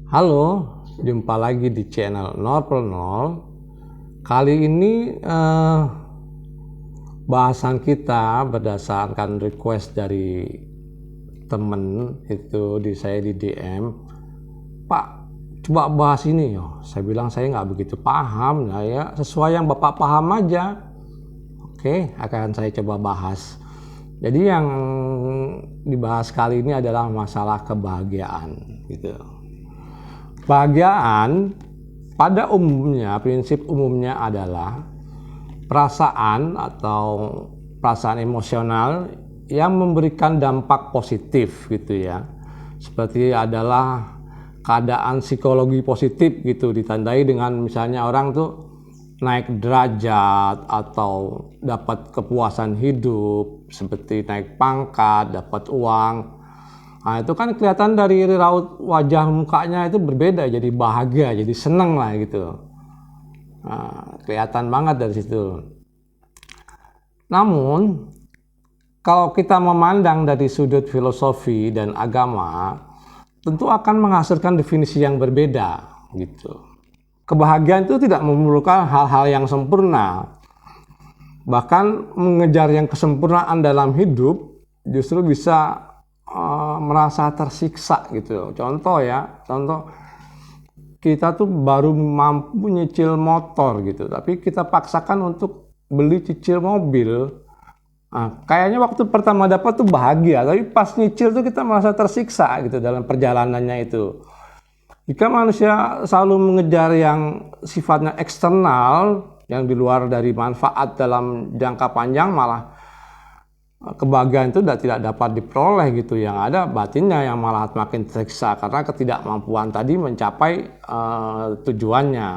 Halo, jumpa lagi di channel 0 Kali ini bahasan kita berdasarkan request dari temen itu saya di DM. Pak, coba bahas ini yo. Saya bilang saya nggak begitu paham, nah ya sesuai yang Bapak paham aja. Oke, akan saya coba bahas. Jadi yang dibahas kali ini adalah masalah kebahagiaan gitu. Kebahagiaan pada umumnya, prinsip umumnya adalah perasaan atau perasaan emosional yang memberikan dampak positif gitu ya. Seperti adalah keadaan psikologi positif gitu, ditandai dengan misalnya orang tuh naik derajat atau dapat kepuasan hidup seperti naik pangkat, dapat uang. Nah, itu kan kelihatan dari raut wajah mukanya itu berbeda, jadi bahagia, jadi seneng lah gitu. Nah, kelihatan banget dari situ. Namun, kalau kita memandang dari sudut filosofi dan agama, tentu akan menghasilkan definisi yang berbeda gitu. Kebahagiaan itu tidak memerlukan hal-hal yang sempurna. Bahkan mengejar yang kesempurnaan dalam hidup justru bisa merasa tersiksa gitu. Contoh kita tuh baru mampu nyicil motor gitu, tapi kita paksakan untuk beli cicil mobil. Nah, kayaknya waktu pertama dapat tuh bahagia, tapi pas nyicil tuh kita merasa tersiksa gitu dalam perjalanannya itu. Jika manusia selalu mengejar yang sifatnya eksternal, yang di luar dari manfaat dalam jangka panjang, malah kebahagiaan itu tidak dapat diperoleh gitu. Yang ada batinnya yang malah makin tersiksa karena ketidakmampuan tadi mencapai tujuannya.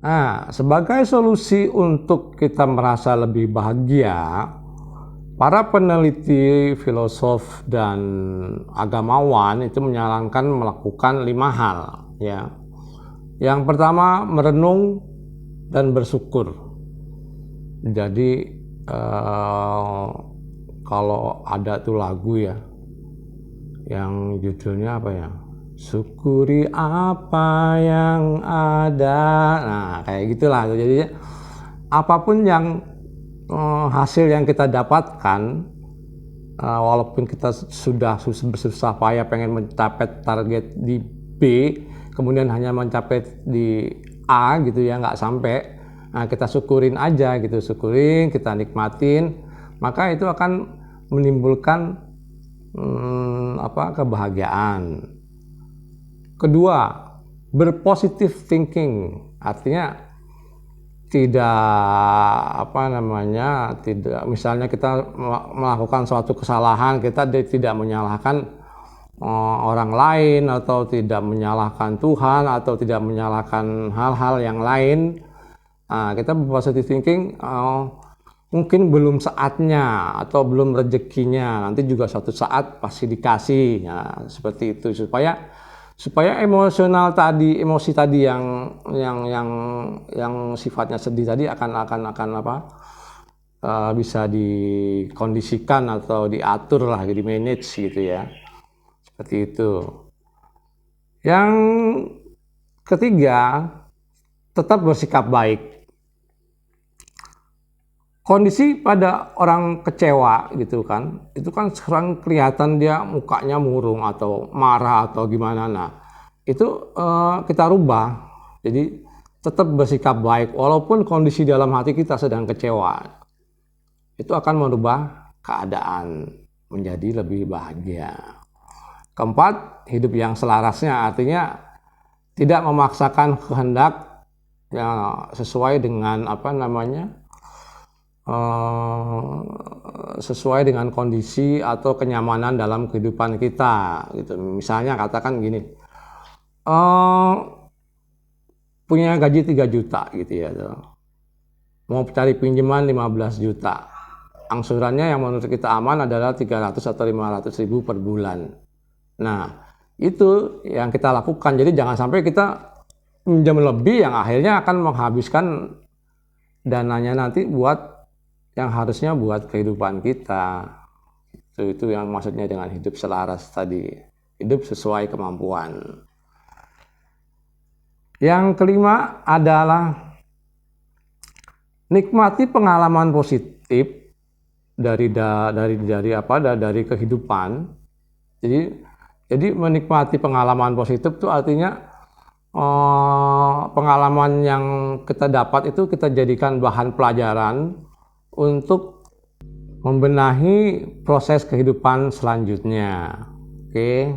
Nah, sebagai solusi untuk kita merasa lebih bahagia, para peneliti, filosof, dan agamawan itu menyarankan melakukan 5 hal ya. Yang pertama, merenung dan bersyukur. Jadi kalau ada tuh lagu ya yang judulnya apa ya, syukuri apa yang ada, nah kayak gitulah. Jadi apapun yang hasil yang kita dapatkan, walaupun kita sudah bersusah payah pengen mencapai target di B, kemudian hanya mencapai di A gitu ya, nggak sampai, nah kita syukurin aja gitu, syukurin, kita nikmatin, maka itu akan menimbulkan kebahagiaan. Kedua, berpositive thinking, artinya tidak misalnya kita melakukan suatu kesalahan, kita tidak menyalahkan orang lain atau tidak menyalahkan Tuhan atau tidak menyalahkan hal-hal yang lain. Nah, kita berpositive thinking, mungkin belum saatnya atau belum rezekinya, nanti juga suatu saat pasti dikasih ya, seperti itu, supaya emosi tadi yang sifatnya sedih tadi akan bisa dikondisikan atau diatur lah, di manage gitu ya, seperti itu. Yang ketiga, tetap bersikap baik. Kondisi pada orang kecewa gitu kan, itu kan sekarang kelihatan dia mukanya murung atau marah atau gimana. Nah, itu kita rubah, jadi tetap bersikap baik walaupun kondisi dalam hati kita sedang kecewa. Itu akan merubah keadaan menjadi lebih bahagia. Keempat, hidup yang selarasnya, artinya tidak memaksakan kehendak ya, sesuai dengan sesuai dengan kondisi atau kenyamanan dalam kehidupan kita gitu. Misalnya katakan gini, punya gaji 3 juta gitu ya, mau cari pinjaman 15 juta, angsurannya yang menurut kita aman adalah 300 atau 500 ribu per bulan. Nah, itu yang kita lakukan. Jadi jangan sampai kita pinjam lebih yang akhirnya akan menghabiskan dananya nanti buat yang harusnya buat kehidupan kita. Itu yang maksudnya dengan hidup selaras tadi, hidup sesuai kemampuan. Yang kelima adalah nikmati pengalaman positif dari kehidupan. Jadi menikmati pengalaman positif itu artinya pengalaman yang kita dapat itu kita jadikan bahan pelajaran untuk membenahi proses kehidupan selanjutnya. Oke.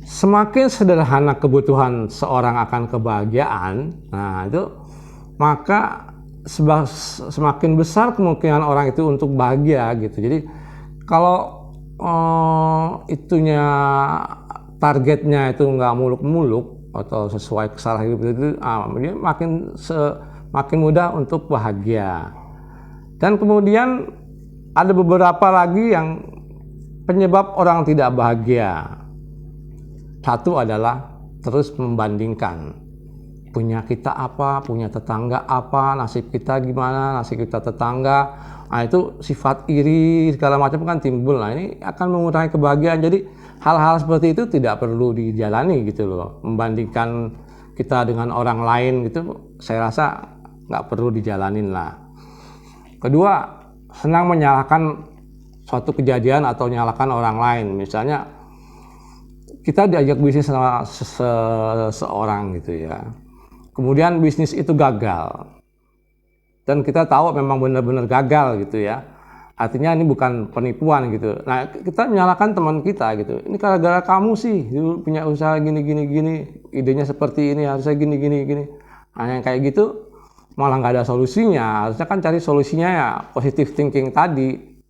Semakin sederhana kebutuhan seorang akan kebahagiaan, nah itu maka semakin besar kemungkinan orang itu untuk bahagia gitu. Jadi kalau itunya targetnya itu nggak muluk-muluk atau sesuai kesalahan hidup itu, dia makin mudah untuk bahagia. Dan kemudian ada beberapa lagi yang penyebab orang tidak bahagia. Satu adalah terus membandingkan. Punya kita apa, punya tetangga apa, nasib kita gimana, nasib kita tetangga. Nah itu sifat iri segala macam kan timbul. Nah ini akan mengurangi kebahagiaan. Jadi hal-hal seperti itu tidak perlu dijalani gitu loh. Membandingkan kita dengan orang lain gitu, saya rasa nggak perlu dijalanin lah. Kedua, senang menyalahkan suatu kejadian atau menyalahkan orang lain. Misalnya kita diajak bisnis sama seseorang gitu ya. Kemudian bisnis itu gagal. Dan kita tahu memang benar-benar gagal gitu ya. Artinya ini bukan penipuan gitu. Nah, kita menyalahkan teman kita gitu. Ini gara-gara kamu sih dulu punya usaha gini, idenya seperti ini, harusnya gini. Nah, yang kayak gitu malah nggak ada solusinya. Harusnya kan cari solusinya ya positive thinking tadi.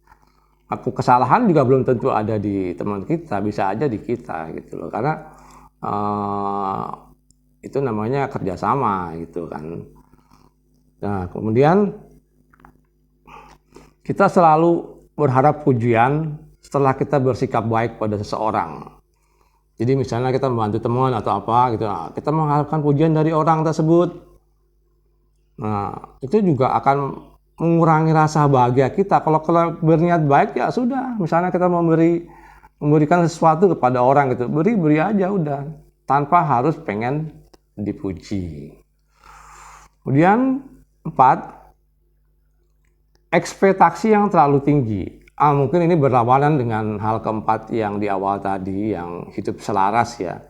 Aku kesalahan juga belum tentu ada di teman kita, bisa aja di kita gitu loh. Karena itu namanya kerjasama gitu kan. Nah, kemudian kita selalu berharap pujian setelah kita bersikap baik pada seseorang. Jadi misalnya kita membantu teman atau apa gitu, nah, kita mengharapkan pujian dari orang tersebut. Nah, itu juga akan mengurangi rasa bahagia kita. Kalau berniat baik ya sudah. Misalnya kita memberikan sesuatu kepada orang gitu, beri aja udah, tanpa harus pengen dipuji. Kemudian 4, ekspektasi yang terlalu tinggi. Mungkin ini berlawanan dengan hal keempat yang di awal tadi, yang hidup selaras ya.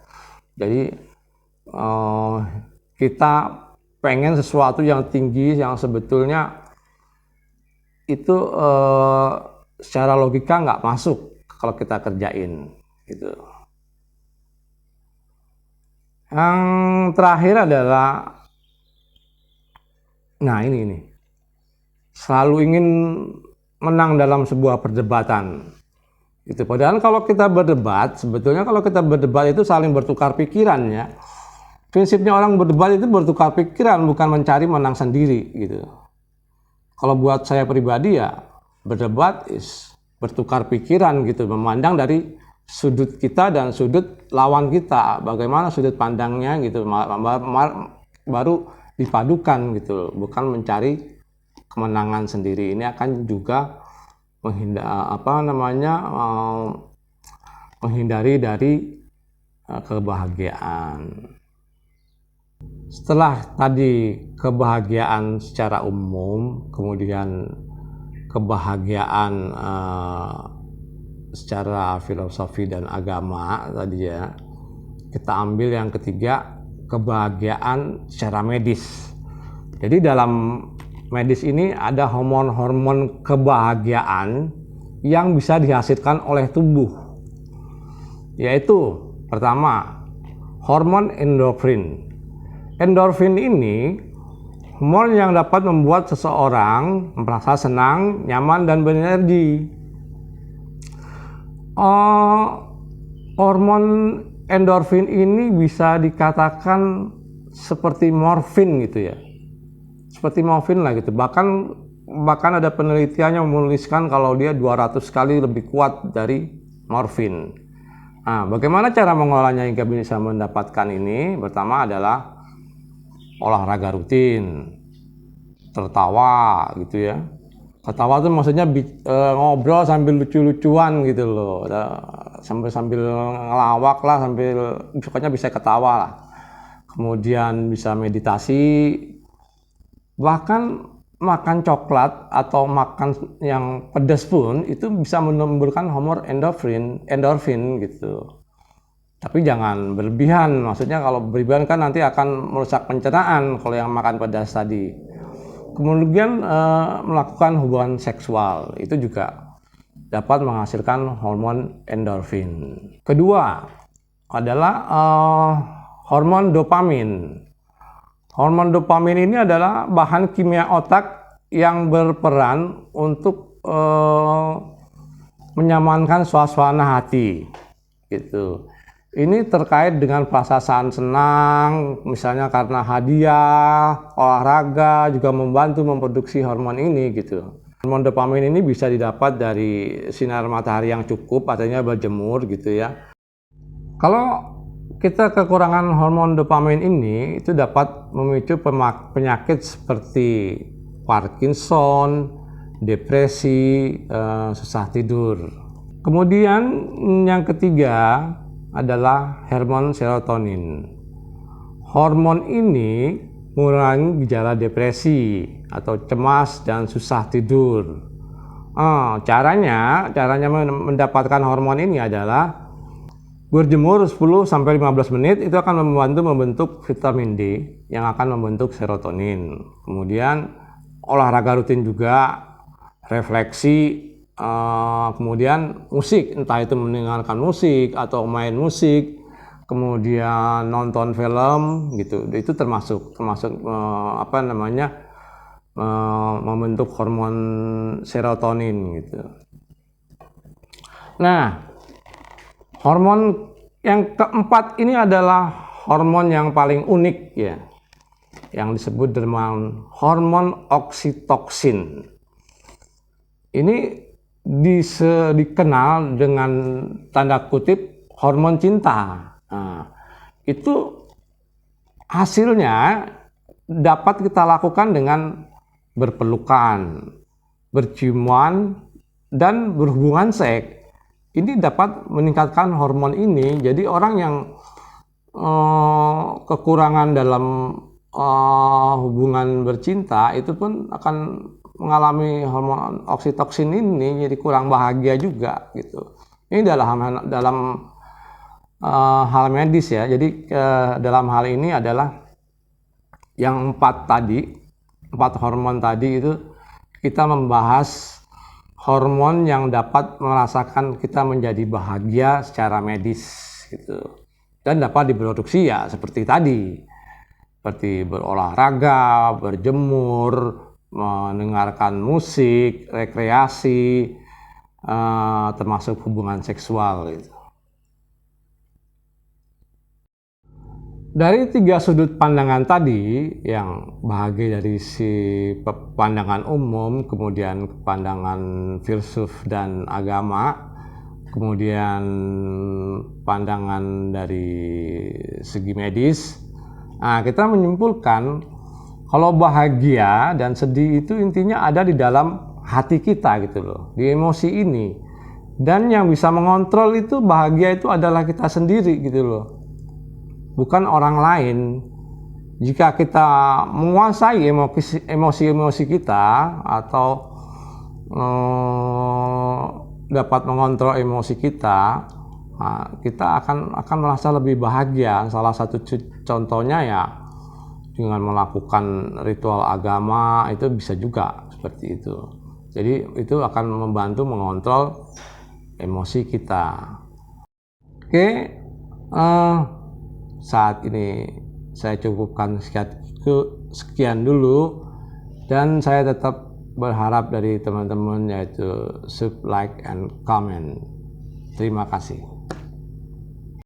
Jadi kita pengen sesuatu yang tinggi yang sebetulnya itu secara logika nggak masuk kalau kita kerjain gitu. Yang terakhir adalah ini selalu ingin menang dalam sebuah perdebatan gitu. Padahal kalau kita berdebat, sebetulnya kalau kita berdebat itu saling bertukar pikiran ya. Prinsipnya orang berdebat itu bertukar pikiran, bukan mencari menang sendiri gitu. Kalau buat saya pribadi ya berdebat bertukar pikiran gitu, memandang dari sudut kita dan sudut lawan kita, bagaimana sudut pandangnya gitu, baru dipadukan gitu, bukan mencari kemenangan sendiri. Ini akan juga menghindari dari kebahagiaan. Setelah tadi kebahagiaan secara umum, kemudian kebahagiaan secara filosofi dan agama tadi ya, kita ambil yang ketiga, kebahagiaan secara medis. Jadi dalam medis ini ada hormon-hormon kebahagiaan yang bisa dihasilkan oleh tubuh, yaitu pertama hormon endorfin. Endorfin ini hormon yang dapat membuat seseorang merasa senang, nyaman, dan berenergi. Hormon endorfin ini bisa dikatakan seperti morfin gitu ya. Seperti morfin lah gitu. Bahkan ada penelitian yang menuliskan kalau dia 200 kali lebih kuat dari morfin. Nah, bagaimana cara mengolahnya hingga bisa mendapatkan ini? Pertama adalah olahraga rutin, tertawa gitu ya. Tertawa itu maksudnya ngobrol sambil lucu-lucuan gitu loh, sambil ngelawak lah, sambil pokoknya bisa ketawa lah. kemudian bisa meditasi, bahkan makan coklat atau makan yang pedas pun itu bisa menimbulkan hormon endorfin gitu. Tapi jangan berlebihan, maksudnya kalau berlebihan kan nanti akan merusak pencernaan kalau yang makan pedas tadi. Kemudian melakukan hubungan seksual itu juga dapat menghasilkan hormon endorfin. Kedua adalah hormon dopamin. Hormon dopamin ini adalah bahan kimia otak yang berperan untuk menyamankan suasana hati, gitu. Ini terkait dengan perasaan senang, misalnya karena hadiah, olahraga juga membantu memproduksi hormon ini, gitu. Hormon dopamin ini bisa didapat dari sinar matahari yang cukup, artinya berjemur, gitu ya. Kalau kita kekurangan hormon dopamin ini itu dapat memicu penyakit seperti Parkinson, depresi, susah tidur. Kemudian yang ketiga adalah hormon serotonin. Hormon ini mengurangi gejala depresi atau cemas dan susah tidur. Caranya mendapatkan hormon ini adalah berjemur 10-15 menit, itu akan membantu membentuk vitamin D yang akan membentuk serotonin. Kemudian olahraga rutin juga, refleksi, kemudian musik, entah itu mendengarkan musik atau main musik, kemudian nonton film gitu. Itu termasuk membentuk hormon serotonin gitu. Nah, hormon yang keempat ini adalah hormon yang paling unik ya, yang disebut dengan hormon oksitoksin. Ini dikenal dengan tanda kutip hormon cinta. Nah, itu hasilnya dapat kita lakukan dengan berpelukan, berciuman, dan berhubungan seks. Ini dapat meningkatkan hormon ini, jadi orang yang kekurangan dalam hubungan bercinta itu pun akan mengalami hormon oksitoksin ini, jadi kurang bahagia juga gitu. Ini dalam hal medis ya. Jadi dalam hal ini adalah yang empat hormon tadi itu kita membahas hormon yang dapat merasakan kita menjadi bahagia secara medis gitu, dan dapat diproduksi ya seperti tadi, seperti berolahraga, berjemur, mendengarkan musik, rekreasi, termasuk hubungan seksual gitu. Dari tiga sudut pandangan tadi, yang bahagia dari si pandangan umum, kemudian pandangan filsuf dan agama, kemudian pandangan dari segi medis, kita menyimpulkan kalau bahagia dan sedih itu intinya ada di dalam hati kita gitu loh, di emosi ini. Dan yang bisa mengontrol itu bahagia itu adalah kita sendiri gitu loh, bukan orang lain. Jika kita menguasai emosi-emosi kita atau dapat mengontrol emosi kita, kita akan merasa lebih bahagia. Salah satu contohnya ya dengan melakukan ritual agama, itu bisa juga seperti itu. Jadi itu akan membantu mengontrol emosi kita. Oke, saat ini saya cukupkan sekian dulu, dan saya tetap berharap dari teman-teman yaitu sub, like, and comment. Terima kasih.